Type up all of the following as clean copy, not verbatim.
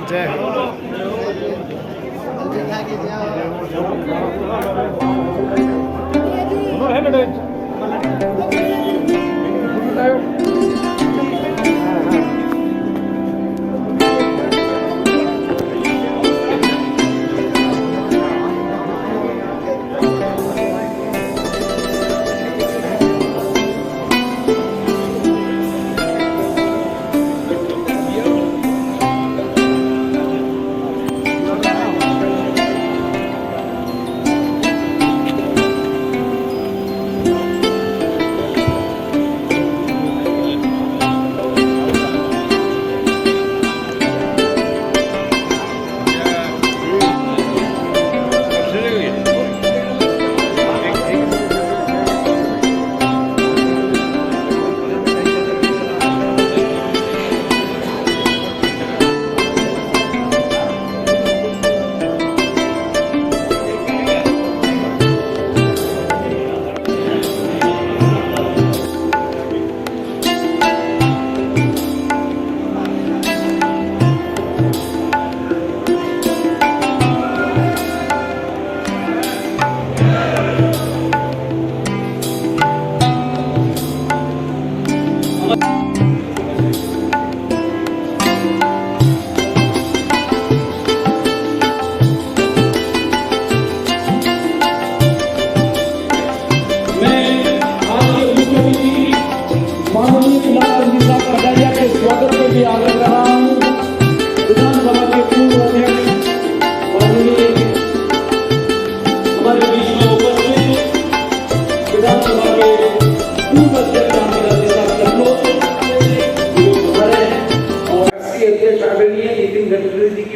जय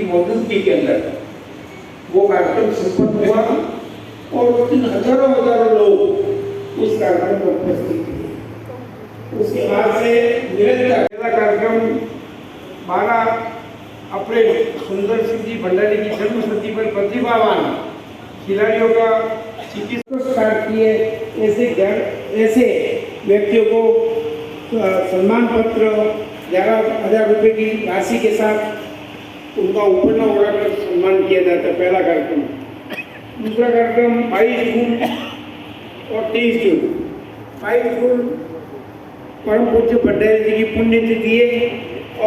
मौजूदगी के अंदर वो कार्यक्रम संपन्न हुआ और हजारों लोग उस कार्यक्रम में उपस्थित थे। उसके बाद से निरंतर कार्यक्रम 12 अप्रैल सुंदर सिंह जी भंडारी की जन्मशती पर प्रतिभावान खिलाड़ियों का चिकित्सा स्टार्ट किए ऐसे व्यक्तियों को सम्मान पत्र 11,000 रुपये की राशि के साथ उनका उपन्ना उड़ाकर सम्मान किया जाता है। पहला कार्यक्रम। दूसरा कार्यक्रम 22 जून और 23 जून। 22 जून परम पूज्य भंडारी जी की पुण्यतिथि है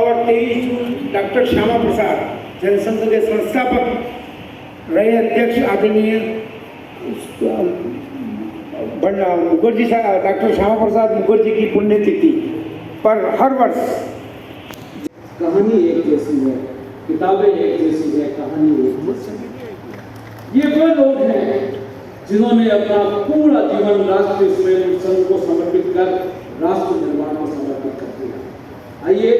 और 23 जून डॉक्टर श्यामा प्रसाद जनसंघ के संस्थापक रहे अध्यक्ष आदरणीय मुखर्जी साहब डॉक्टर श्यामा प्रसाद मुखर्जी की पुण्यतिथि पर हर वर्ष कहानी एक जैसी है, किताबें एक जैसी है, कहानी एक जैसी है। ये वो लोग हैं जिन्होंने अपना पूरा जीवन राष्ट्रीय स्वयं संघ को समर्पित कर राष्ट्र निर्माण को समर्पित कर दिया। आइए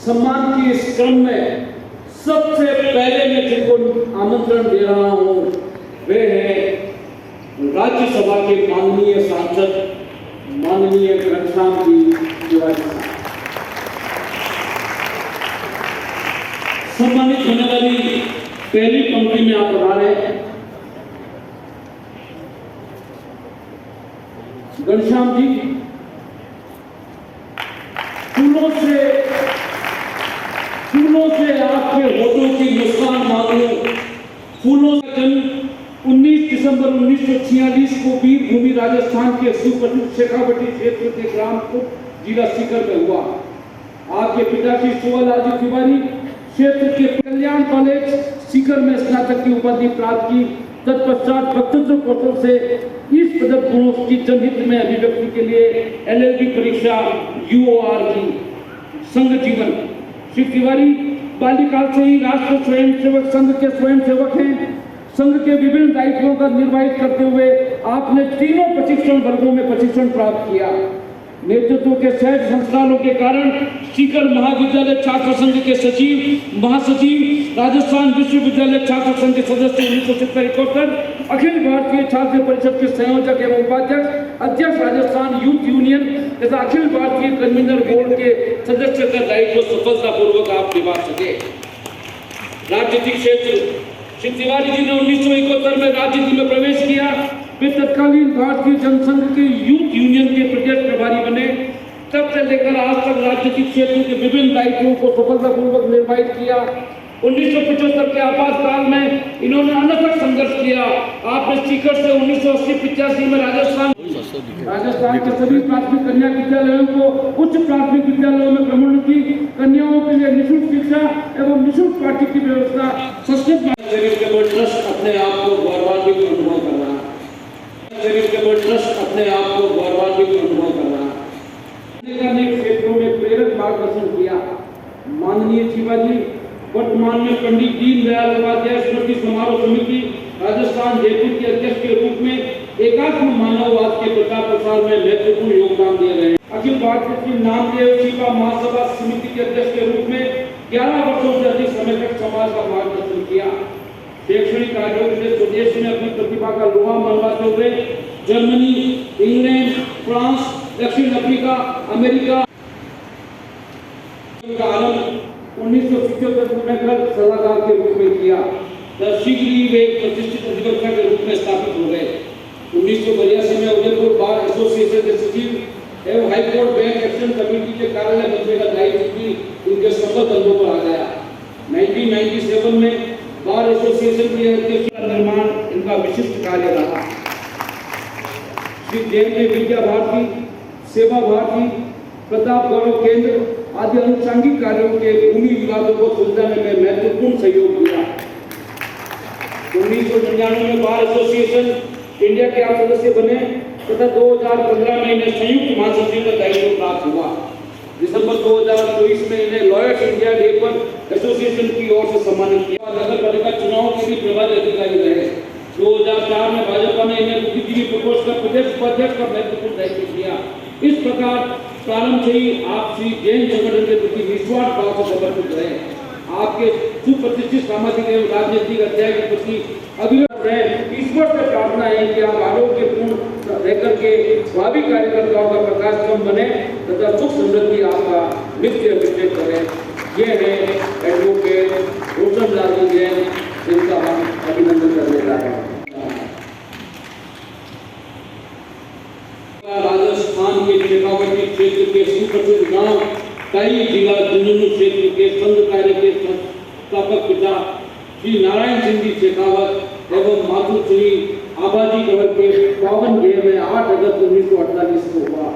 सम्मान के इस क्रम में सबसे पहले मैं जिनको आमंत्रण दे रहा हूं वे हैं राज्यसभा के माननीय सांसद माननीय घनश्याम जी तिवारी साहब। सम्मानित होने वाली पहली पंक्ति में आप बता रहे हैं घनश्याम जी फूलों से आपके होठों की मुस्कान मांगो। फूलों का जन्म 19 दिसंबर 1946 को वीर भूमि राजस्थान के शेखावटी क्षेत्र के ग्राम जिला सीकर में हुआ। आपके पिताजी सुवलाल जी तिवारी क्षेत्र के कल्याण कॉलेज सीकर में स्नातक की उपाधि प्राप्त की। तत्पश्चात वक्तृत्व कौशल से इस पदक गुणों की जनहित में अभिव्यक्ति के लिए LLB परीक्षा UOR की। संघ जीवन श्री तिवारी बाल्यकाल से ही राष्ट्र स्वयंसेवक संघ के स्वयंसेवक हैं। संघ के विभिन्न दायित्वों का निर्वाहित करते हुए आपने तीनों प्रशिक्षण वर्गों में प्रशिक्षण प्राप्त किया। नेतृत्व के सहज संस्कारों के कारण सीकर महाविद्यालय छात्र संघ के सचिव महासचिव राजस्थान विश्वविद्यालय छात्र संघ के सदस्य 1970-71 अखिल भारतीय छात्र परिषद के संयोजक एवं उपाध्यक्ष अध्यक्ष राजस्थान यूथ यूनियन तथा अखिल भारतीय कन्वीनर बोर्ड के सदस्य का दायित्व सफलतापूर्वक आप निभा सके। राजनीतिक क्षेत्र श्री तिवारी जी ने 1971 में राजनीति में प्रवेश किया। वे तत्कालीन भारतीय जनसंघ के यूथ यूनियन के प्रदेश प्रभारी बने। तब से लेकर आज तक राजनीतिक क्षेत्र के विभिन्न दायित्वों को सफलतापूर्वक निर्वाहित किया। 1975 के आपातकाल में इन्होंने अनथक संघर्ष किया। आपने सीकर से 1980-85 में राजस्थान के सभी प्राथमिक कन्या विद्यालयों को उच्च प्राथमिक विद्यालयों में प्रोन्नति, कन्याओं के लिए निःशुल्क शिक्षा एवं निःशुल्क पाठ्य की व्यवस्था, संस्कृत चैरिटेबल ट्रस्ट अपने आप को गौरवान्वित अनुभव कर रहा है। चैरिटेबल ट्रस्ट अपने आप को गौरवान्वित अनुभव कर रहा है। अनेक क्षेत्रों में प्रेरक मार्गदर्शन किया। माननीय शिवाजी वर्तमान में पंडित दीनदयाल उपाध्याय स्मृति समारोह समिति राजस्थान जयपुर के अध्यक्ष के रूप में एकात्म मानववाद के प्रचार प्रसार में महत्वपूर्ण योगदान दे रहे हैं। अखिल भारतीय नामदेव सेवा महासभा समिति के अध्यक्ष के रूप में 11 वर्षों से अधिक समय तक समाज का मार्गदर्शन किया। शैक्षणिक कार्यों से स्वदेश में अपनी प्रतिभा का लोहा मनवाते हुए जर्मनी, इंग्लैंड, फ्रांस, दक्षिण अफ्रीका, अमेरिका का आरंभ 1977 में कर सलाहकार के रूप में किया। शीघ्र ही वे प्रतिष्ठित अधिवक्ता के रूप में स्थापित हो गए। 1982 में उदयपुर बार एसोसिएशन के सचिव एवं हाईकोर्ट बैंक एक्शन कमेटी के कार्यालय बनने का दायित्व भी उनके सफल कंधों पर आ गया। 1997 में बार एसोसिएशन के अध्यक्ष का निर्माण इनका विशिष्ट कार्य रहा। श्री जैन ने विद्या भारती, सेवा भारती, प्रताप गौरव केंद्र आदि अनुषंगिक कार्यों के भूमि विवादों को सुलझाने में महत्वपूर्ण सहयोग दिया। 1999 में बार एसोसिएशन इंडिया के आप सदस्य बने तथा 2015 में इन्हें संयुक्त महासचिव का दायित्व प्राप्त हुआ। दिसंबर 2024 में इन्हें लॉयर्स इंडिया डे पर एसोसिएशन की ओर से सम्मानित किया। नगर पालिका चुनाव के भी प्रभारी अधिकारी रहे। 2004 में भाजपा ने इन्हें बुद्धिजीवी प्रकोष्ठ का प्रदेश उपाध्यक्ष का महत्वपूर्ण दायित्व दिया। इस प्रकार प्रारंभ से ही आप श्री जैन संगठन के प्रति निस्वार्थ भाव से समर्पित रहे। आपके सुप्रतिष्ठित सामाजिक एवं राजनीतिक अध्याय के प्रति अभिनव रहे। ईश्वर से प्रार्थना है कि आप आरोग्यपूर्ण रहकर के भावी कार्यकर्ताओं का प्रकाश कम बने तथा सुख समृद्धि आपका नित्य अभिषेक करें। ये है एडवोकेट रोशन लाल जैन, जिनका हम अभिनंदन करने जा रहे हैं। राजस्थान के शेखावटी क्षेत्र के सुप्रसिद्ध गांव कई जिला झुंझुनू क्षेत्र के संघ कार्य के संस्थापक पिता श्री नारायण सिंह जी शेखावत एवं मातु श्री आबादी गढ़ के 52 घेर में 8 अगस्त 1948 को हुआ।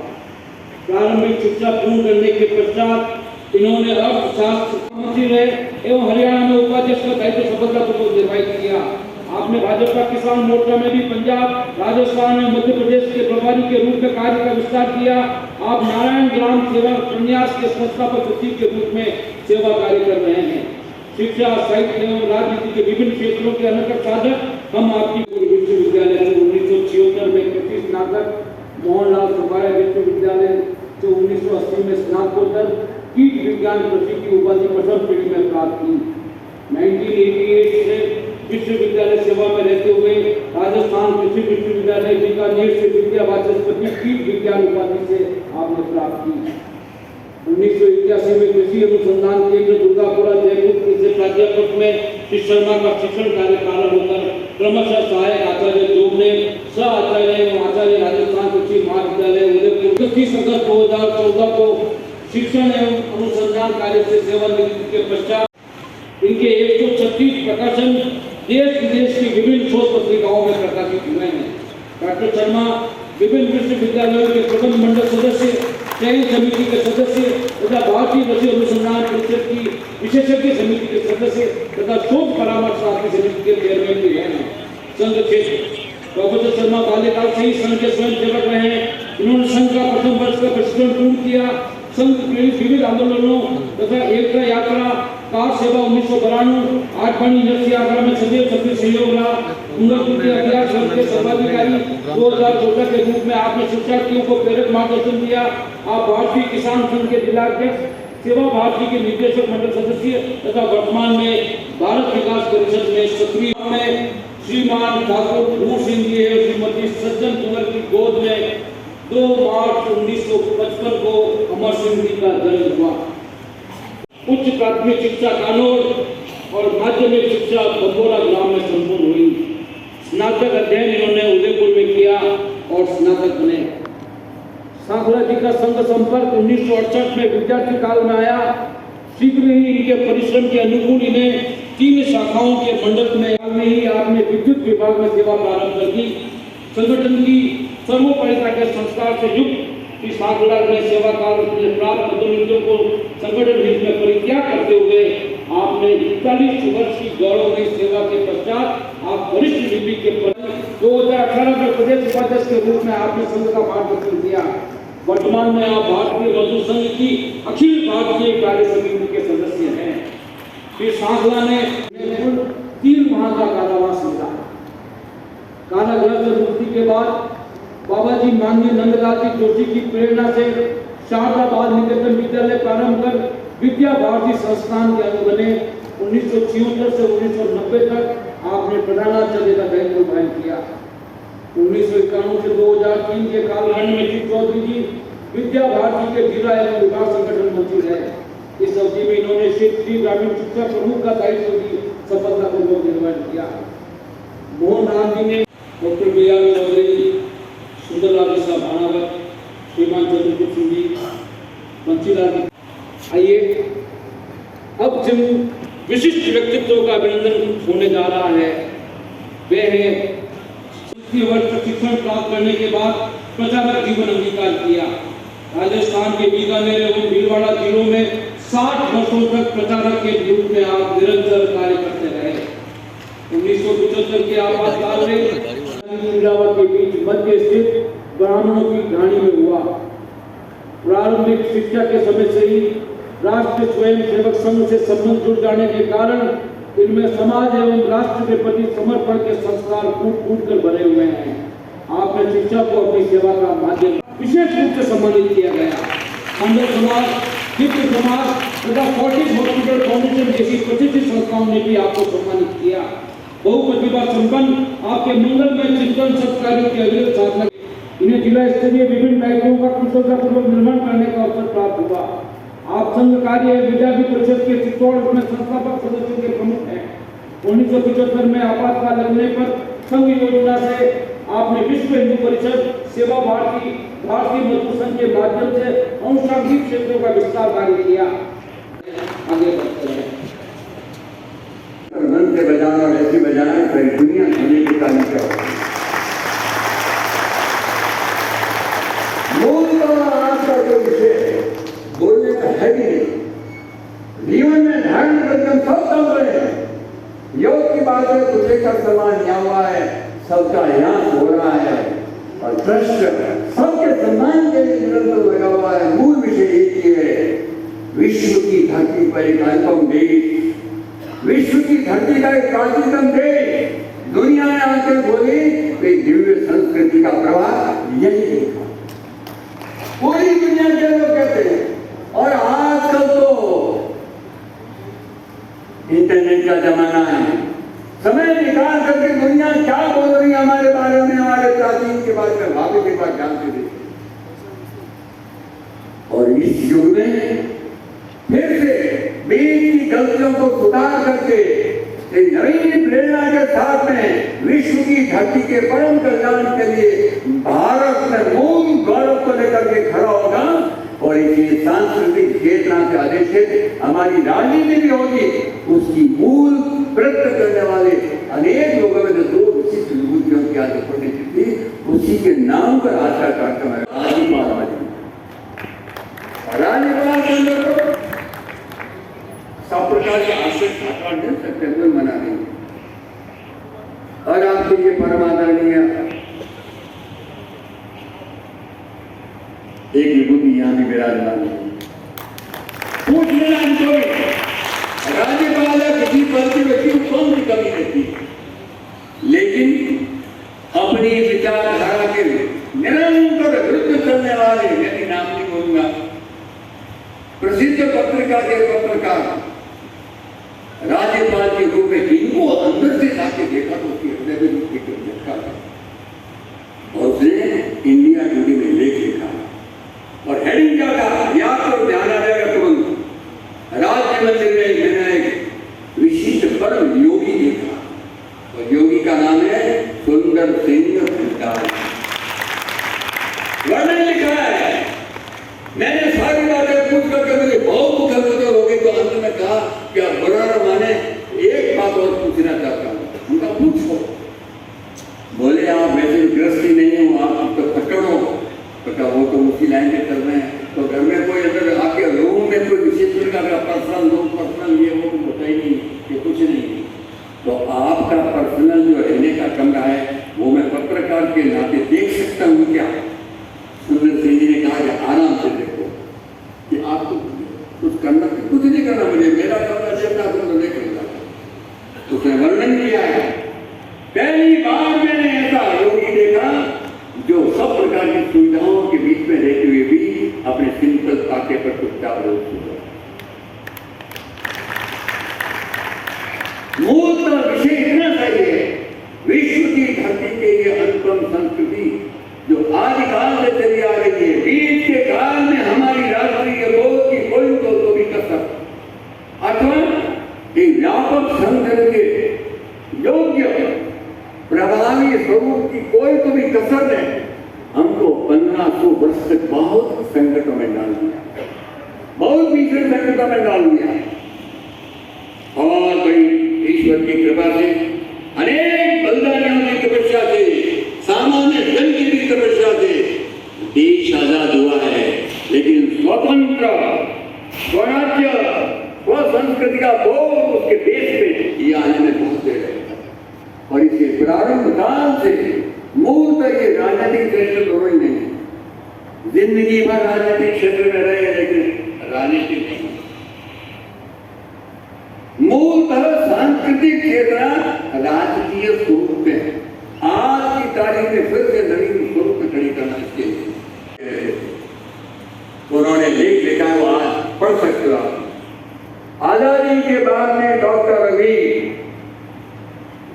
प्रारंभिक शिक्षा पूर्ण करने के पश्चात इन्होंने अर्थशास्त्र मंत्री रहे एवं हरियाणा में उपाध्यक्ष का दायित्व सफलतापूर्वक निर्वाहित किया। आपने भाजपा किसान मोर्चा में भी पंजाब, राजस्थान में मध्य प्रदेश के प्रभारी के रूप में कार्य का विस्तार किया। आप नारायण ग्राम सेवा प्रन्यास के संस्थापक सचिव के रूप में सेवा कार्य कर रहे हैं। शिक्षा, साहित्य एवं राजनीति के विभिन्न क्षेत्रों के अनंत साधक हम आपकी विश्वविद्यालय से 1976 में कृषि स्नातक, मोहनलाल सुब्बाया विश्वविद्यालय से 1980 में स्नातकोत्तर कीट विज्ञान कृषि की उपाधि प्रथम पीढ़ी में प्राप्त की। 1988 से विश्वविद्यालय सेवा में रहते हुए राजस्थान कृषि विश्वविद्यालय बीकानेर से विद्या वाचस्पति कीट विज्ञान उपाधि से आपने प्राप्त की। 1981 में कृषि अनुसंधान केंद्र दुर्गापुरा जयपुर से प्राध्यापक में श्री शर्मा का शिक्षण कार्य प्रारंभ होकर क्रमशः सहायक आचार्य जोड़ने सह आचार्य एवं आचार्य राजस्थान कृषि महाविद्यालय उदयपुर 30 अगस्त 2014 को शिक्षण एवं अनुसंधान कार्य से सेवानिवृत्ति के पश्चात इनके 136 प्रकाशन देश विदेश की विभिन्न शोध पत्रिकाओं में प्रकाशित हुए हैं। डॉक्टर शर्मा विभिन्न विश्वविद्यालयों के प्रबंध मंडल सदस्य, चयन समिति के सदस्य तथा भारतीय कृषि अनुसंधान परिषद की विशेषज्ञ समिति के सदस्य तथा शोध परामर्श समिति के चेयरमैन भी हैं। संघ क्षेत्र प्रोफेसर शर्मा बाल्यकाल से ही संघ के स्वयं सेवक रहे। इन्होंने संघ का प्रथम वर्ष का प्रशिक्षण पूर्ण किया। संघ के विविध आंदोलनों तथा एकता यात्रा, कार सेवा 1992, आठवानी नृत्य यात्रा में सदैव सक्रिय सहयोग रहा। उंगरपुर अभियान संघ के सर्वाधिकारी 2014 के रूप में आपने शिक्षार्थियों को प्रेरक मार्गदर्शन दिया। आप भारतीय किसान संघ के जिलाध्यक्ष, सेवा भारती के निदेशक मंडल सदस्य तथा वर्तमान में भारत विकास परिषद में सक्रिय में श्रीमान ठाकुर भूर सिंह जी एवं श्रीमती सज्जन कुंवर की गोद में 2 मार्च 1955 को अमर सिंह जी का जन्म हुआ। उच्च प्राथमिक शिक्षा कानौर और माध्यमिक शिक्षा बंबोरा ग्राम में संपूर्ण हुई। स्नातक अध्ययन इन्होंने उदयपुर में किया और स्नातक बने। सांखला जी का संघ संपर्क 1968 में विद्यार्थी काल में आया। शीघ्र ही इनके परिश्रम के अनुकूल इन्हें 3 शाखाओं के मंडल में ही आपने विद्युत विभाग में सेवा प्रारंभ कर दी। संगठन की सर्वोपरिता के संस्कार से युक्त इस आगला में सेवा काल में प्राप्त पदोन्नतियों को संगठन हित में परित्याग करते हुए आपने 41 वर्ष की गौरवमयी सेवा के पश्चात आप वरिष्ठ लिपिक के पद 2018 में प्रदेश उपाध्यक्ष के रूप में आपने संघ का मार्गदर्शन किया। वर्तमान में आप भारतीय मजदूर संघ की अखिल भारतीय कार्य समिति के सदस्य हैं। श्री सांगला ने 3 माह का कारावास मिला। कारागृह से मुक्ति के बाद बाबा जी माननीय नंदलाल जी जोशी की प्रेरणा से शारदा बाल निकेतन विद्यालय प्रारंभ कर विद्या भारती संस्थान के अंग बने। 1976 से 1990 तक आपने प्रधानाचार्य का दायित्व निर्वहन किया। 1991 से 2003 के कालखंड में श्री चौधरी जी विद्या भारती के जिला एवं विभाग संगठन मंत्री रहे। इस अवधि में इन्होंने क्षेत्रीय ग्रामीण शिक्षा प्रमुख का दायित्व भी सफलतापूर्वक निर्वहन किया। मोहन राम जी ने doctor B R Chaudhary, Sundarlal साहब भाणावत, श्रीमान चंद्रपुर सिंह जी, बंसीलाल। आइए अब जिन विशिष्ट व्यक्तित्वों का अभिनंदन होने जा रहा है वे है वर्ष शिक्षण प्राप्त करने के बाद प्रचारक जीवन अंगीकार किया। राजस्थान के बीकानेर एवं भीलवाड़ा जिलों में 60 वर्षों तक प्रचारक के रूप में आप निरंतर कार्य करते रहे। 1975 के आपातकाल में इलाहाबाद के बीच मध्य स्थित ब्राह्मणों की घाणी में हुआ। प्रारंभिक शिक्षा के समय से ही राष्ट्रीय स्वयं सेवक संघ से संबंध जुड़ जाने के कारण इनमें समाज एवं राष्ट्र के प्रति समर्पण के संस्कार कूट कर भरे हुए हैं। आपने शिक्षा को अपनी सेवा का माध्यम विशेष रूप से सम्मानित किया गया। मंडल समाज, चित्र समाज तथा फोर्टिस हॉस्पिटल फाउंडेशन जैसी प्रतिष्ठित संस्थाओं ने भी आपको सम्मानित किया। बहुप्रतिभा संपन्न आपके मंगलमय चिंतन सत्कार्यों की अविरत साधना, इन्हें जिला स्तरीय विभिन्न दायित्वों का कुशलतापूर्वक निर्वहन करने का अवसर प्राप्त हुआ। आप संघ कार्य विद्यार्थी परिषद के चित्तौड़ में संस्थापक सदस्यों के प्रमुख हैं। 1975 में आपातकाल लगने पर संघ योजना से आपने विश्व हिंदू परिषद, सेवा भारती, भारतीय मजदूर संघ के माध्यम से अनुषंगिक क्षेत्रों का विस्तार कार्य किया। आगे बढ़ते हैं। मन से बजाना और ऐसे बजाना सारी दुनिया खाने की तारीफ है। मूल का आज का जो विषय बोलने का है ही नहीं। जीवन में ध्यान करके सब चल रहे हैं। योग की बात है, कुछ का सम्मान यहाँ हुआ है, सबका यहाँ हो रहा है और ट्रस्ट सबके सम्मान के लिए निरंतर लगा हुआ है। मूल विषय एक ही है, विश्व की धरती पर एक अनुपम देश, विश्व की धरती का एक प्राचीनतम देश दुनिया ने आकर बोली कि दिव्य संस्कृति का प्रभाव यही देखा। पूरी दुनिया के लोग कहते हैं। और आजकल तो इंटरनेट का जमाना है, समय निकाल करके दुनिया क्या बोल रही है हमारे बारे में, हमारे प्राचीन के बारे में, भाभी के बारे जानते थे। और इस युग में फिर से बीच की गलतियों को सुधार करके एक नई प्रेरणा के साथ में विश्व की धरती के परम कल्याण के लिए भारत में मूल गौरव को लेकर के खड़ा होगा। और इसी सांस्कृतिक चेतना से आदेशित हमारी राजनीति भी होगी। उसकी मूल प्रयत्न करने वाले अनेक लोगों में जो 2 विशिष्ट विभूतियों की आज प्रतिष्ठित थी, उसी के नाम पर आशा कार्यक्रम है। राज्यपाल के अंदर तो सब प्रकार के आश्रय छात्रा मिल सकते हैं, कोई मना नहीं। और आपके ये परमादरणीय एक विभूति यहाँ भी विराजमान है। पूछ लेना हमको, राज्यपाल या किसी पद के व्यक्ति को कौन सी कमी रहती है, लेकिन अपनी विचारधारा के निरंतर विरुद्ध करने वाले, यदि नाम नहीं बोलूंगा, प्रसिद्ध पत्रिका के पत्रकार राज्यपाल के रूप में इनको अंदर से जाके देखा तो उसकी हृदय में झटका था। और उसने इंडिया टुडे में लेख लिखा और हेडिंग क्या था, याद करो, ध्यान आ जाएगा तुरंत। राज्य मंदिर में मैंने एक विशिष्ट परम योगी देखा और योगी का नाम है सुंदर सिंह भंडारी। वर्णन लिखा है, मैंने सारी बातें पूछ करके मुझे बहुत दुख हो गए तो अंत क्षेत्र का पर्सनल लोग पर्सनल ये वो होता ही नहीं, ये कुछ नहीं। तो आपका पर्सनल जो रहने का कमरा है वो मैं पत्रकार के नाते देख सकता हूँ क्या? सुंदर सिंह जी ने कहा कि आराम से देखो कि आपको कुछ करना, कुछ नहीं करना मुझे, मेरा कमरा चलता तो नहीं करता। उसने वर्णन किया है, पहली बार मैंने ऐसा रोगी देखा जो सब प्रकार की सुविधाओं के बीच में रहते हुए भी अपने सिंपल पाटे पर चुपचाप रोक हुआ। मूल विषय इतना सही है, विश्व की धरती के ये अनुपम संस्कृति जो आदिकाल से चली आ रही है, बीच के काल में हमारी राष्ट्रीय बोध की कोई तो भी कसर अथवा एक व्यापक संगठन के योग्य प्रभावी स्वरूप की कोई तो भी कसर ने हमको 1500 वर्ष तक बहुत संकटों में डाल दिया, बहुत भीषण संकटों में डाल दिया। और भाई ईश्वर की कृपा से, अनेक बलिदानियों की तपस्या से, सामान्य जन की भी तपस्या से देश आजाद हुआ है। लेकिन स्वतंत्र, स्वराज्य, स्वसंस्कृति का बोध उसके देश में ये आने में बहुत देर लगता है। और इसे प्रारंभ काल से मूलतः ये राजनीतिक क्षेत्र दोनों ही नहीं है। जिंदगी भर राजनीतिक क्षेत्र में रहे लेकिन राजनीतिक नहीं, मूलतः सांस्कृतिक क्षेत्र राजकीय स्वरूप में आज की तारीख में फिर से नवीन स्वरूप में खड़ी करना इसके लिए उन्होंने लेख लिखा है, वो आज पढ़ सकते हो आप। आजादी के बाद में डॉक्टर रवि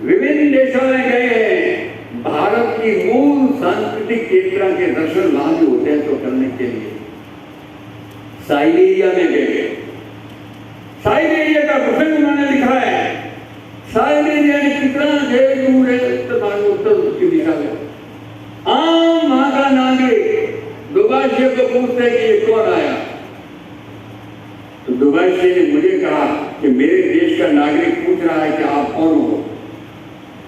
विभिन्न देशों में गए हैं भारत की मूल सांस्कृतिक चेतना के दर्शन वहां जो होते हैं तो करने के लिए। साइबेरिया में गए, साइबेरिया का प्रसंग उन्होंने लिखा है। साइबेरिया ने कितना देर दूर है उत्तर की दिशा में। आम वहां का नागरिक दुबैशी को पूछते हैं कि ये कौन आया, तो दुबैशी ने मुझे कहा कि मेरे देश का नागरिक पूछ रहा है कि आप कौन हो।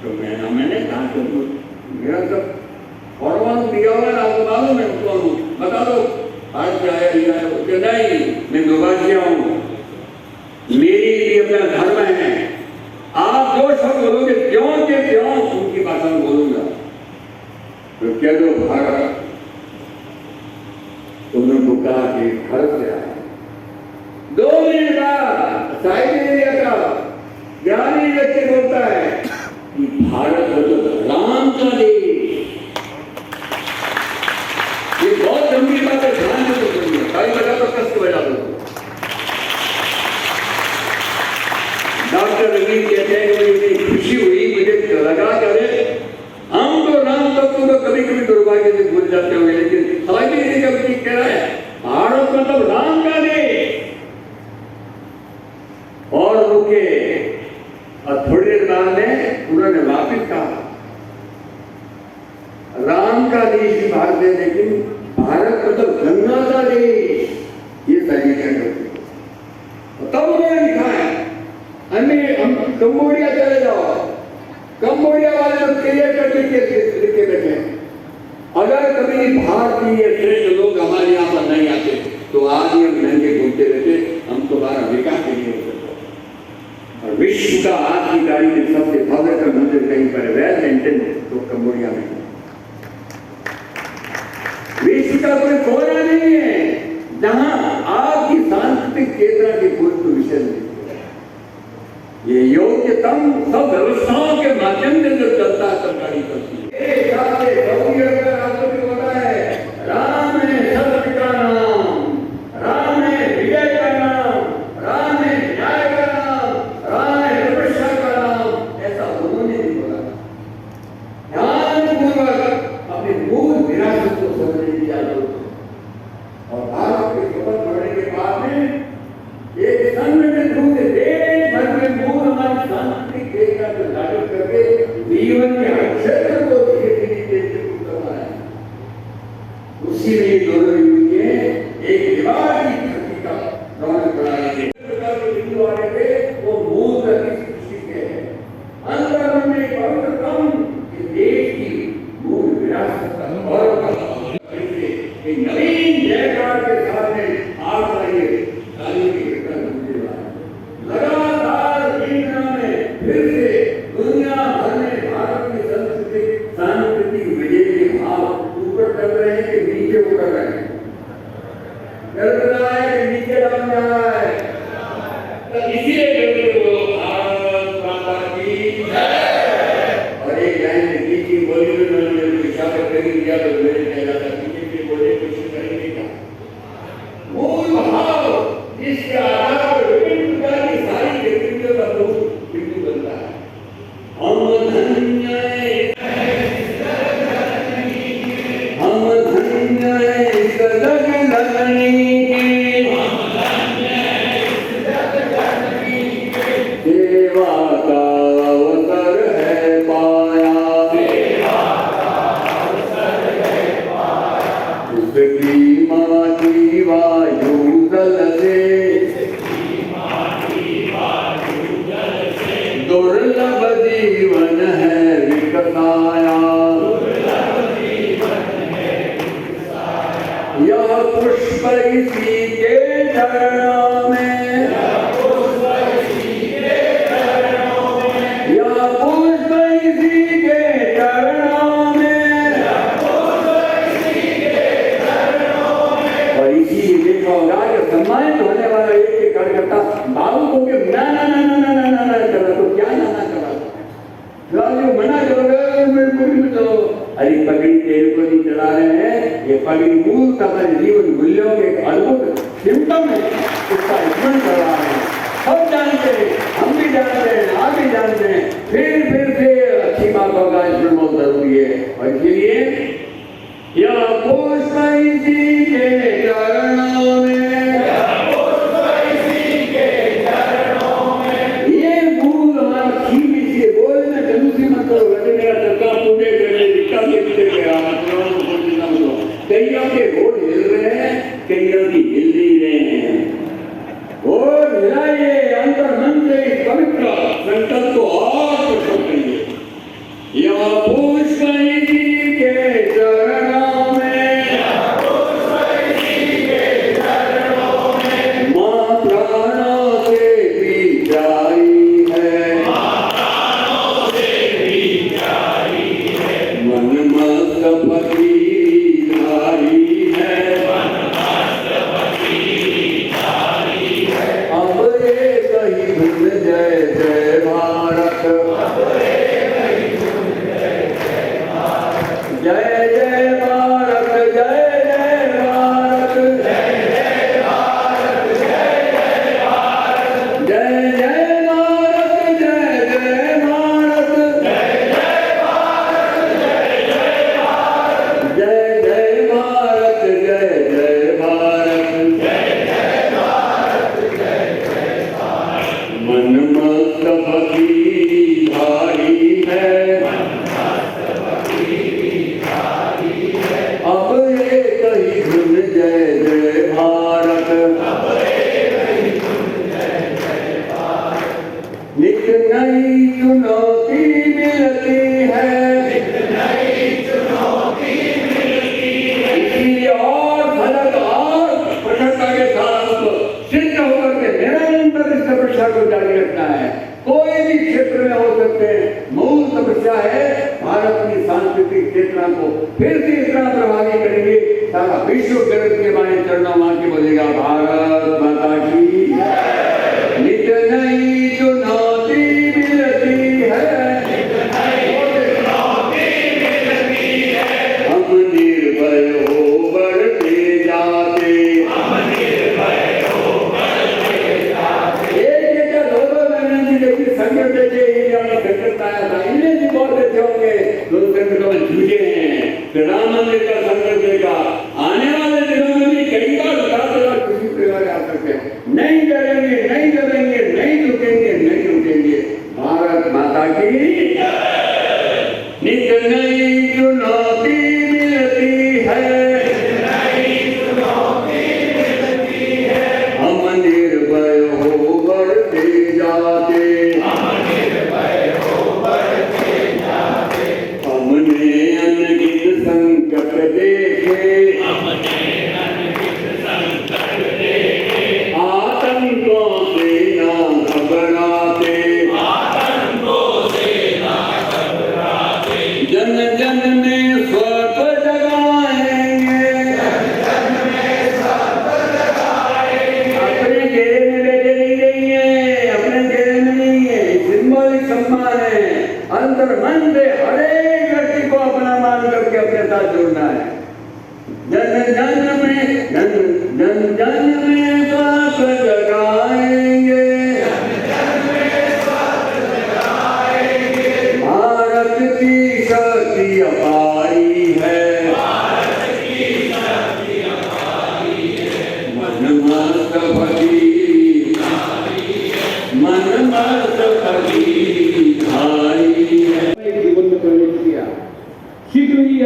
तो मैंने कहा कि मेरा सब फॉर्म दिया हुआ है, आपको मालूम है कौन हूँ, बता दो आज क्या है। नहीं, मैं दुबैशिया हूँ, मेरी लिए अपना धर्म है। आप जो शब्द बोलोगे क्यों के क्यों उनकी भाषा में बोलूंगा। तो कह दो भारत। उन्होंने कहा कि भारत से आया। 2 मिनट बाद साइबेरिया का ज्ञानी व्यक्ति बोलता है कि भारत तो राम का देश। ये बहुत गंभीर बात है, ध्यान से सुनिए। ताली बजा दो, कष्ट बजा दो। डॉक्टर रवि कहते हैं कि मुझे खुशी हुई, मुझे लगा करे हम तो राम तत्व तो कभी कभी दुर्भाग्य से भूल जाते होंगे, लेकिन साइबेरिया का व्यक्ति कह रहा है भारत मतलब राम का देश। और रुके और थोड़ी देर बाद में उन्होंने वापिस कहा राम का देश ही भारत है, लेकिन भारत मतलब गंगा का देश। ये साइबेरिया का व्यक्ति, तब उन्होंने लिखा है हम कंबोडिया चले जाओ, कंबोडिया वाले लोग क्लियर करके लिखे बैठे हैं अगर कभी भारतीय श्रेष्ठ लोग हमारे यहाँ पर नहीं आते तो आज ही हम महंगे घूमते रहते, हम तुम्हारा विकास नहीं हो सकता। और विश्व का आज की तारीख में सबसे भव्य मंदिर कहीं पर वेल मेंटेन तो कंबोडिया में। विश्व का कोई कोना नहीं है जहां आपकी सांस्कृतिक चेतना के कोई तो विषय नहीं। ये योग्यतम सब व्यवस्थाओं के माध्यम से जो चलता है सरकारी करती है। होता है राम है सत्य का नाम, राम है विजय का नाम, राम है न्याय का नाम, राम है तपस्या का नाम। ऐसा उन्होंने भी बोला। ध्यानपूर्वक अपने मूल विरासत को समझने की जरूरत। और भारत के शपथ पढ़ने के बाद में एक संगठित रूप से देश भर में मूल हमारी सांस्कृतिक चेतना को जागृत करके जीवन के हर क्षेत्र को धीरे धीरे करना है। उसी में दोनों युवती एक दीवार की धरती का रौनक बढ़ाएंगे। बिंदु आ रहे थे वो मूल कृषि के हैं। अंतर में पवित्रतम देश की मूल विरासत का गौरव एक नवीन जयकार के साथ में आप आइए। इसीलिए कहते हो भारत माता की जय। और एक लाइन लिखी थी, बोली तो मैंने दिशा पर कर दिया तो मेरे कह रहा था कि बोले कुछ करेंगे क्या। मूल भाव जिसके आधार पर विभिन्न प्रकार की सारी गतिविधियों का बिंदु बनता है। हम धन्य इस जग जननी सेवा का अवसर है पाया, उसकी माटी वायु जल से दुर्लभ जीवन है विकसाया। यह पुष्प इसी के चरणों में, यह पुष्प इसी के चरणों में, और इसी देखा होगा कि सम्मानित होने वाला एक कार्यकर्ता बाबू को भी ना ना ना ना ना ना ना करा तो क्या ना ना करा, जो मना करोगे मेरे को भी तो अरे पगड़ी तेल को नहीं चला रहे हैं। ये पगड़ी मूल का हमारे जीवन मूल्यों के एक अद्भुत सिम्टम है, उसका स्मरण कर रहा है। सब जानते हैं, हम भी जानते हैं, आप भी जानते हैं, फिर से अच्छी बातों का स्मरण बहुत जरूरी है। और इसलिए यह पुष्प इसी के चरणों में, ये मूल हमारा खींच से बोले ना जलूसी मत करो, मेरा चक्का पूरे करे दिक्कत कईयों के घोड़ हिल रहे हैं, कईयों की हिल नहीं रहे हैं। घोड़ हिलाइए, अंतर मन से इस पवित्र संकल्प को और प्रकट करिए। यह पुष्प इसी के चरणों में, मां प्राणों से भी प्यारी है, मन मस्त फकीर धारी है। अब एक ही धुन जय जय भारत, जय जय भारत, जय जय भारत, जय जय भारत, जय जय भारत, जय जय भारत, जय जय भारत, जय जय भारत, जय जय भारत, जय जय भारत, मन मस्त फकीर भारी है, अब एक ही धुन जय जय भारत, नित नई चुनौती मिलती है, इसलिए और फलक और प्रखरता के साथ सिद्ध होकर के निरंतर इस तपस्या को जारी रखना है। कोई भी क्षेत्र में हो सकते हैं, मूल तपस्या है भारत की सांस्कृतिक चेतना को फिर से इतना प्रभावी करेंगे, सारा विश्व जगत के बारे चरणों मां के बोलेगा भारत माता की नित नई चुनौती मिलती है, हम निर्भय हो बढ़ते जाते, संकट देते इंडिया में संकट आया था, इन्हें भी बहुत अच्छे होंगे जो संकटों में जूझे हैं। राम मंदिर का संकट देखा, आने वाले दिनों में भी कई बार किसी प्रकार आ सकते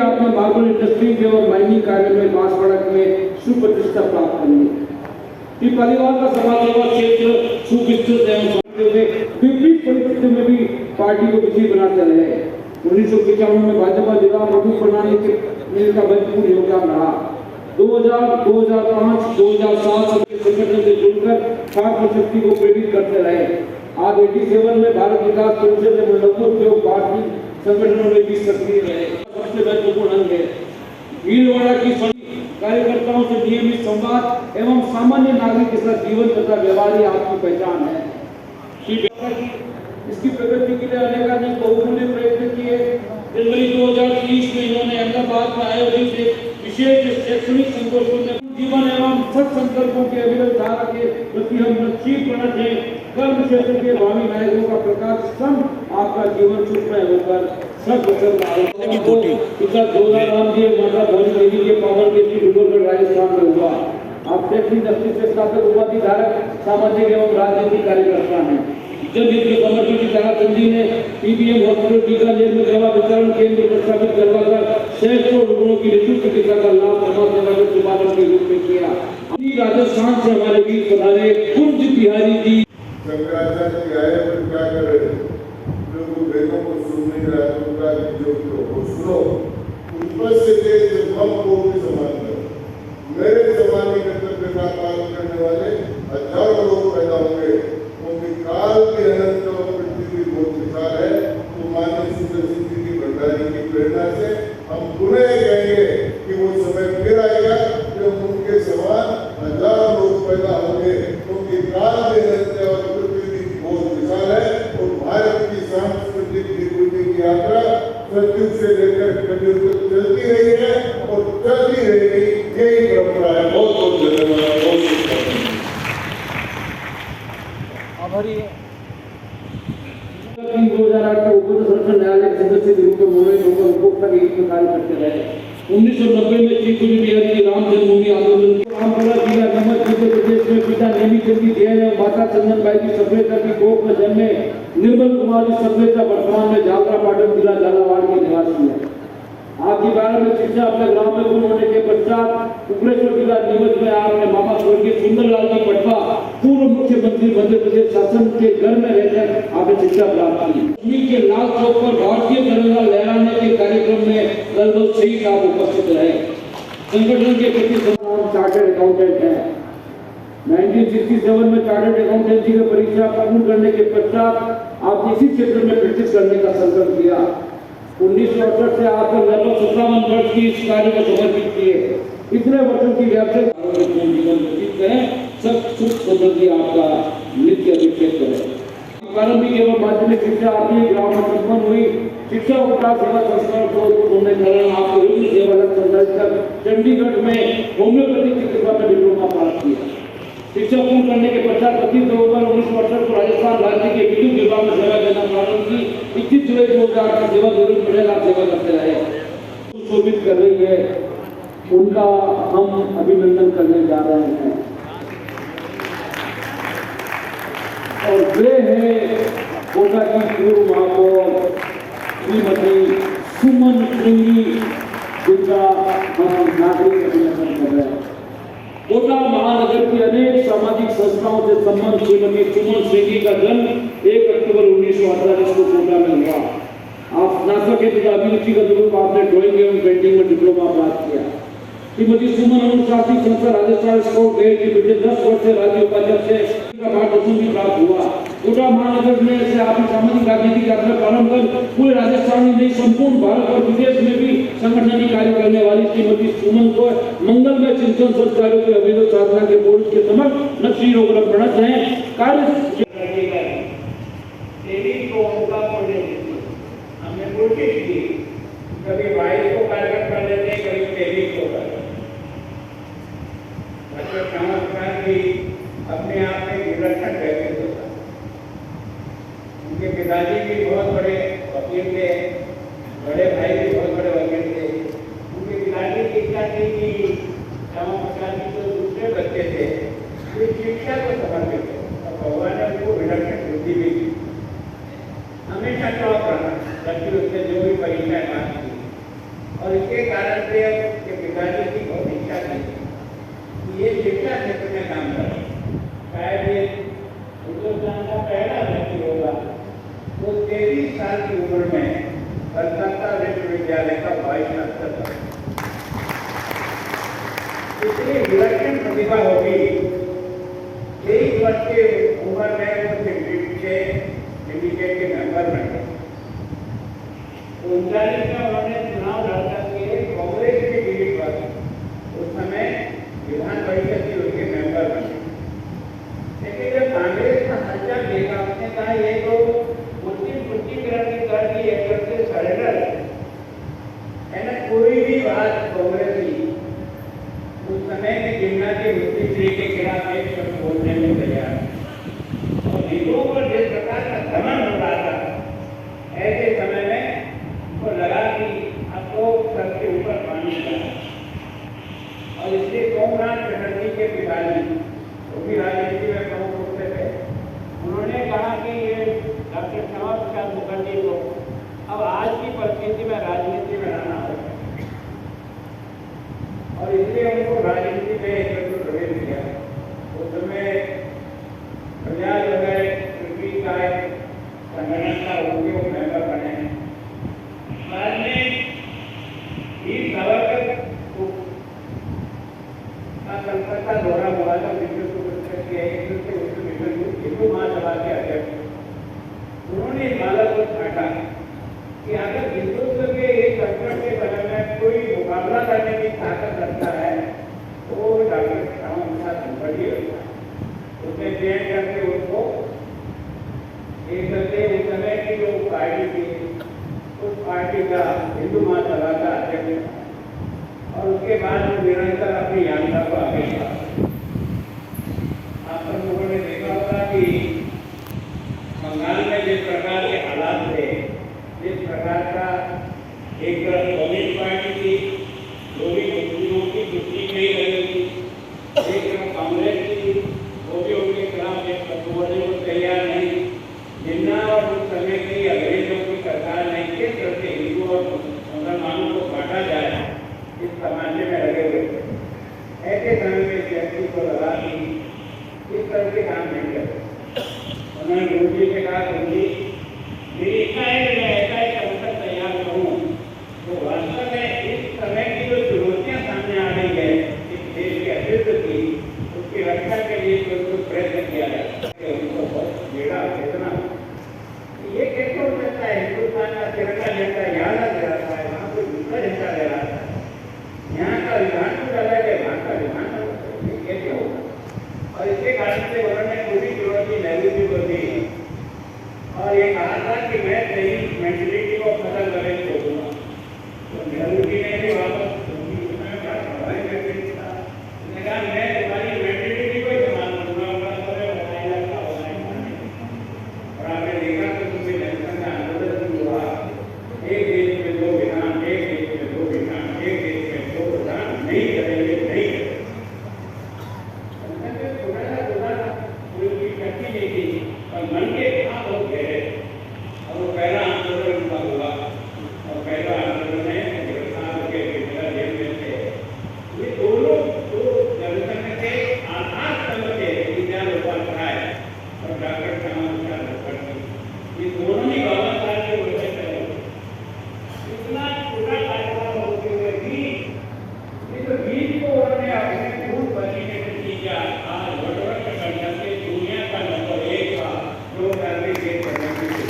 आपने मार्बल इंडस्ट्री के और माइनिंग कार्य में बांसवाड़ा में सुप्रतिष्ठा प्राप्त कर ली। परिवार का समाज सेवा क्षेत्र सुविस्तृत एवं विपरीत परिस्थिति में भी पार्टी को विजयी बनाते रहे। 1995 में भाजपा जिला मधु प्रणाली के का भरपूर योगदान रहा। 2000, 2005, 2007 के संगठन से जुड़कर छात्र शक्ति को प्रेरित करते रहे। आज 87 में भारत विकास परिषद एवं लघु उद्योग पार्टी संगठनों में भी सक्रिय रहे। सबसे महत्वपूर्ण अंग है भीलवाड़ा की कार्यकर्ताओं से नियमित संवाद एवं सामान्य नागरिक के साथ जीवन तथा व्यवहार ही आपकी पहचान है। इसकी प्रगति के लिए अनेक बहुमूल्य प्रयत्न किए। जनवरी 2030 में इन्होंने अहमदाबाद में आयोजित एक विशेष शैक्षणिक संगोष्ठी में जीवन एवं सत संकल्पों के अविरल धारा के प्रति हम नसीबप्रणत हैं। कर्म क्षेत्र के भावी नायकों का प्रकाश स्तंभ आपका जीवन सुखमय होकर सब पिता जोधाराम जी माता भोली देवी के पावन के श्री डूंगरगढ़ राजस्थान में हुआ। आप शैक्षणिक दृष्टि से स्नातक उपाधि धारक सामाजिक एवं राजनीतिक कार्यकर्ता हैं। जनहित के समर्पित ताराचंद जी ने पीबीएम हॉस्पिटल बीकानेर में दवा वितरण केंद्र प्रस्तावित करवाकर सैकड़ों लोगों की निःशुल्क चिकित्सा का लाभ समाज सेवा के शुभारंभ के रूप में किया। राजस्थान से हमारे बीच पधारे कुंज बिहारी जी। शंकराचार्य जी आए और क्या कर रहे थे? लोगों वेदों को सुन नहीं रहा, उनका जो सुनो उपस्थित थे जब हम को भी समान करो। मेरे समान कर्तव्य का पालन करने वाले हजारों लोग पैदा होंगे। क्योंकि काल की अनंत और पृथ्वी बहुत विशाल है। तो मानव सुंदर सिंह की भंडारी की प्रेरणा से हम पुनः कहेंगे कि वो समय फिर आएगा जब उनके समान हजारों लोग पैदा होंगे। क्योंकि काल की अनंत और पृथ्वी बहुत विशाल है और भारत की सांस्कृतिक विकृति की यात्रा सतयुग से लेकर कलयुग तक चलती रही है और चलती रहेगी। यही परंपरा है। बहुत बहुत धन्यवाद। बहुत शुभकामनाएं। आभारी है। 2008 के उपरोक्त संसद न्यायालय के सदस्य के रूप में मनोनीत होकर उपभोक्ता के हित में कार्य करते रहे। 1990 में श्री कुंज बिहारी जी राम जन्मभूमि आंदोलन रामपुरा जिला नमक मध्य प्रदेश में पिता नेमीचंद जी जैन एवं माता चंदनबाई की सभ्यता की कोख में जन्मे निर्मल कुमार जी सभ्यता वर्तमान में झालरा पाटन जिला झालावाड़ के निवासी है। आपकी 12 में शिक्षा अपने गांव में पूर्ण होने के पश्चात उपलेश्वर जिला नीमच में आपने मामा स्वर्गीय सुंदरलाल जी पटवा पूर्व मुख्यमंत्री मध्य प्रदेश शासन के घर में रहकर आपने शिक्षा प्राप्त की। दिल्ली के लाल चौक पर भारतीय तिरंगा लहराने के कार्यक्रम में लगभग 6 साल उपस्थित रहे। संगठन के प्रति सम्मान चार्टर्ड अकाउंटेंट है। 1967 में चार्टर्ड अकाउंटेंसी की परीक्षा पूर्ण करने के पश्चात आपने इसी क्षेत्र में प्रैक्टिस करने का संकल्प किया। 1968 से आप लगभग 57 वर्ष की इस कार्य को समर्पित किए। इतने वर्षों की व्यापक जीवन व्यतीत करें, सब सुख समृद्धि आपका नित्य अभिषेक करें। प्रारंभिक एवं माध्यमिक शिक्षा आपकी ग्राम में संपन्न हुई। शिक्षा उपचार सेवा संस्थान को होने के कारण आपको रोगी सेवा संचालित कर चंडीगढ़ में होम्योपैथिक चिकित्सा में डिप्लोमा प्राप्त किया। शिक्षा पूर्ण करने के पश्चात 25 नवंबर 1968 को राजस्थान राज्य के विद्युत विभाग में सेवा देना प्रारंभ की। 21 जुलाई 2008 की सेवा जरूर पड़ेगा, सेवा करते रहे। सुशोभित कर रही है, उनका हम अभिनंदन करने जा रहे हैं। और वे है कोटा की पूर्व महापौर श्रीमती सुमन श्रींगी, जिनका हम नागरिक अभिनंदन कर रहे हैं। कोटा महानगर की अनेक सामाजिक संस्थाओं से संबंध श्रीमती सुमन श्रींगी का जन्म 1 अक्टूबर 1948 को कोटा में हुआ। आप स्नातक के तथा अभिरुचि का रूप आपने ड्राइंग एवं पेंटिंग में डिप्लोमा प्राप्त किया। श्रीमती सुमन अनुशासित संस्था राजस्थान स्काउट गाइड के पिछले 10 वर्ष से राज्य उपाध्यक्ष का मार्गदर्शन भी प्राप्त हुआ। कोटा महानगर में से आपकी सामाजिक राजनीतिक यात्रा प्रारंभ कर पूरे राजस्थान में नहीं संपूर्ण भारत और विदेश में भी संगठन कार्य करने वाली श्रीमती सुमन को मंगलमय चिंतन संस्कारों के अभिनव साधना के बोर्ड के समक्ष नक्शी रोग प्रणत है। कार्य हमने कोशिश की, कभी 22 को कार्यक्रम कर लेते, कभी 23 को कर चमत्कार भी अपने आप में विलक्षण व्यक्तित्व था। उनके पिताजी भी बहुत बड़े वकील थे, बड़े भाई भी बहुत बड़े वकील थे। उनके पिताजी की इच्छा थी कि श्यामा प्रसाद जी जो दूसरे बच्चे थे वे शिक्षा को समर्पित थे और भगवान ने उनको विलक्षण बुद्धि भी दी। हमेशा टॉप रहा, जबकि उसने जो भी परीक्षाएं पास की। और इसके कारण से अब के पिताजी की बहुत इच्छा थी कि ये शिक्षा क्षेत्र में काम करें। शायद ये हिंदुस्तान का पहला व्यक्ति होगा वो 33 साल की उम्र में कलकत्ता विश्वविद्यालय का वाइस चांसलर था। इतनी विलक्षण प्रतिभा होगी, 23 वर्ष की उम्र में वो सिंडिकेट के मेंबर बने। 39 में उन्होंने चुनाव लड़कर के कांग्रेस के टिकट पर उस समय विधान परिषद के उसके मेंबर बने। लेकिन जब कांग्रेस का हलचल देखा, उसने कहा ये तो पुष्टिकरण की कर दी एक तरह से सरेंडर है ना। कोई भी बात कांग्रेस की उस समय की गिरना की मुस्लिम के खिलाफ एक शब्द बोलने में तैयार और हिंदुओं पर जिस प्रकार का दमन हो रहा था, ऐसे समय में वो लगा कि अब तो सबके ऊपर पानी लगा। और इसलिए सोमनाथ चटर्जी के पिताजी, वो भी राजनीति में प्रमुख रूप से थे, उन्होंने कहा कि ये डॉक्टर श्यामा प्रसाद मुखर्जी को अब आज की परिस्थिति में राजनीति में रहना होगा और इसलिए उनको राजनीति में एक प्रवेश किया। उस समय प्रयास वगैरह पृथ्वी का संगठन का उनके वो मेंबर बने। बाद में वीर सावरकर का कलकत्ता दौरा हुआ था, हिंदू महासभा के अध्यक्ष। उन्होंने इस बात को छाटा कि अगर हिंदुत्व के एक संकट के बगल में कोई मुकाबला करने की ताकत रखता है तो डॉक्टर श्यामा प्रसाद मुखर्जी होता है। उसने चयन करके उनको एक करके उस समय की जो पार्टी थी उस पार्टी का हिंदू महासभा का अध्यक्ष और उसके बाद वो निरंतर अपनी यात्रा को आगे बढ़ा। आप सब लोगों ने देखा होगा कि बंगाल में जिस प्रकार के हालात थे, जिस प्रकार का एक कम्युनिस्ट पार्टी थी जो भी मुस्लिमों की दुष्टि नहीं रही थी, एक कांग्रेस थी वो भी उनके खिलाफ एक शब्द बोलने को तैयार नहीं। जिन्ना और उस समय की अंग्रेजों की सरकार ने किस तरह से हिंदू और मुसलमानों को बांटा जाए इस तमाशे में लगे हुए थे। ऐसे समय में इस व्यक्ति को लगा कि इस तरह के काम नहीं करते। उन्होंने गुरु जी से कहा, गुरु जी मेरी इच्छा है कि मैं ऐसा एक संकट तैयार करूँ तो वास्तव में इस समय की जो चुनौतियाँ सामने आ रही है इस देश के अस्तित्व की, उसकी रक्षा के लिए कुछ प्रयत्न किया जाए। उनको बहुत बेड़ा चेतना ये कैसे हो सकता है? हिंदुस्तान का तिरंगा झंडा यहाँ लग रहा है, वहाँ कोई दूसरा झंडा ले रहा है, यहाँ का विधान कुछ अलग है, वहाँ का विधान अलग है, कैसे होगा? और इसके कारण से उन्होंने पूरी चुनौती नेहरू जी को दी और ये कहा था कि मैं तेरी मेंटलिटी को खत्म करने को दूंगा। तो नेहरू जी ने भी वापस कहा मैं तुम्हारी मेंटलिटी को इस्तेमाल करूंगा और आपने देखा तो तुम्हें जनसंघ का आंदोलन हुआ, एक देश में दो विधान, एक देश में दो विधान, एक देश में दो विधान नहीं करेंगे, नहीं करेंगे। और मन के भाव बहुत गहरे और वो पहला आंदोलन उनका हुआ और पहला आंदोलन में गिरफ्तार होकर बेचारा जेल में थे। ये दोनों जो जनसंघ के आधार स्तंभ थे, दीनदयाल उपाध्याय और डॉक्टर श्यामा प्रसाद मुखर्जी, ये दोनों ही 52 साल के वजह से इतना पूरा कार्यक्रम होते हुए भी इस बीज को उन्होंने अपने खून पसीने से किया। आज वटवट करने से दुनिया का नंबर 1 का जो करने के करने की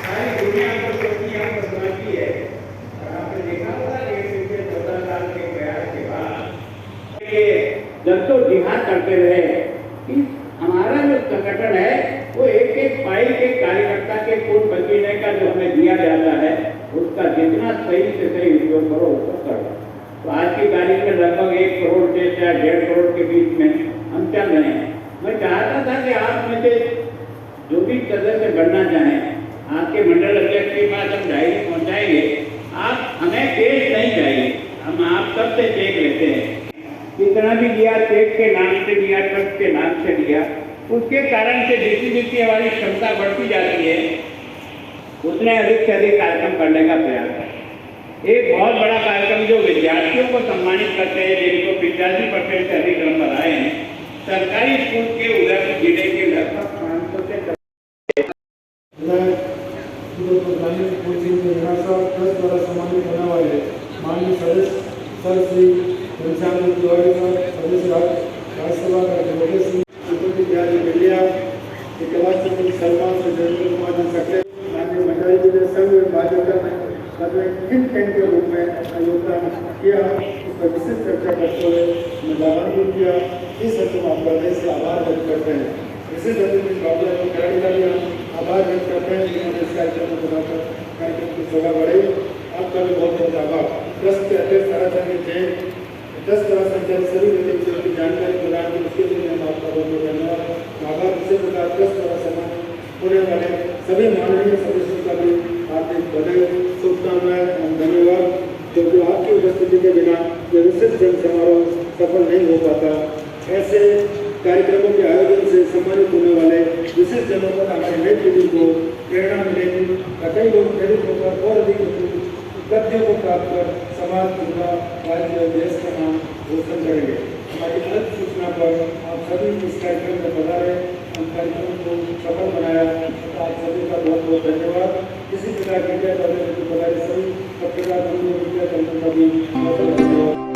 सारी दुनिया को दुनिया को समझती है। और आपने देखा होगा कि पिछले 14 साल के प्रयास के बाद जब तो जिहाद करते रहे कि हमारा जो संगठन है वो एक एक पाई के कार्यकर्ता के खून पसीने का जो हमें दिया जाता है उसका जितना सही से सही उपयोग करो उसको करो। तो आज की तारीख में लगभग 1 करोड़ से 1.5 करोड़ के बीच में हम चल रहे हैं। मैं चाहता था कि आप में से जो भी सदस्य बनना चाहें, आपके मंडल अध्यक्ष के पास हम डायरी पहुंचाएंगे। आप हमें केस नहीं चाहिए, हम आप सबसे चेक लेते हैं। कितना भी दिया चेक के नाम से दिया, ट्रस्ट के नाम से दिया, उसके कारण से जितनी हमारी क्षमता बढ़ती जाती है उतने अधिक से अधिक कार्यक्रम करने का प्रयास है। एक बहुत बड़ा कार्यक्रम जो विद्यार्थियों को सम्मानित करते हैं, जिनको 85% से अधिक नंबर आए हैं, सरकारी स्कूल के उदयपुर जिले के लगभग 500 से ग्रामीण कोचिंग के विनाशा ट्रस्ट द्वारा सम्मानित होने वाले माननीय सदस्य सर श्री घनश्याम तिवारी सर, सदस्य राज्यसभा का डेमोक्रेसी विद्यालय मिलिया के कला चंद्र शर्मा से जयेंद्र कुमार जी सकले, माननीय भंडारी जी ने संघ भाजपा में थिंक टैंक के रूप में योगदान किया, उस पर विशेष चर्चा करते हुए लाभान्वित किया। इस हेतु हम प्रदेश से आभार व्यक्त करते हैं। विशेष अतिथि बाबू का आभार व्यक्त करते हैं जिन्होंने इस कार्यक्रम को बनाकर कार्यक्रम की शोभा बढ़ाई। आपका भी बहुत बहुत आभार। ट्रस्ट के अध्यक्ष ताराचंद जैन, ट्रस्ट द्वारा संचालित सभी गतिविधियों की जानकारी प्रदान की, उसके लिए हम आपका बहुत बहुत धन्यवाद आभार। इसी प्रकार ट्रस्ट द्वारा सम्मानित होने वाले सभी माननीय सदस्यों का भी हार्दिक बधाई, शुभकामनाएं एवं धन्यवाद, क्योंकि आपकी उपस्थिति के बिना यह विशेष जन समारोह सफल नहीं हो पाता। ऐसे कार्यक्रमों के आयोजन से सम्मानित होने वाले विशेष जनों पर हमारी नई पीढ़ी को प्रेरणा मिलेगी, कई लोग प्रेरित होकर और अधिक उपलब्धियों को प्राप्त कर समाज, जिला, राज्य और देश का नाम रोशन करेंगे। हमारी अलग सूचना पर आप सभी इस कार्यक्रम में पधारे, हम कार्यक्रम को सफल बनाया, तो आप सभी का बहुत बहुत धन्यवाद। इसी प्रकार मीडिया कर्मियों को पधारे सभी पत्रकार बंधुओं, मीडिया कर्मियों का भी बहुत बहुत धन्यवाद।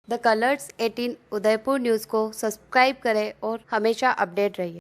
द कलर्स 18 उदयपुर न्यूज़ को सब्सक्राइब करें और हमेशा अपडेट रहिए।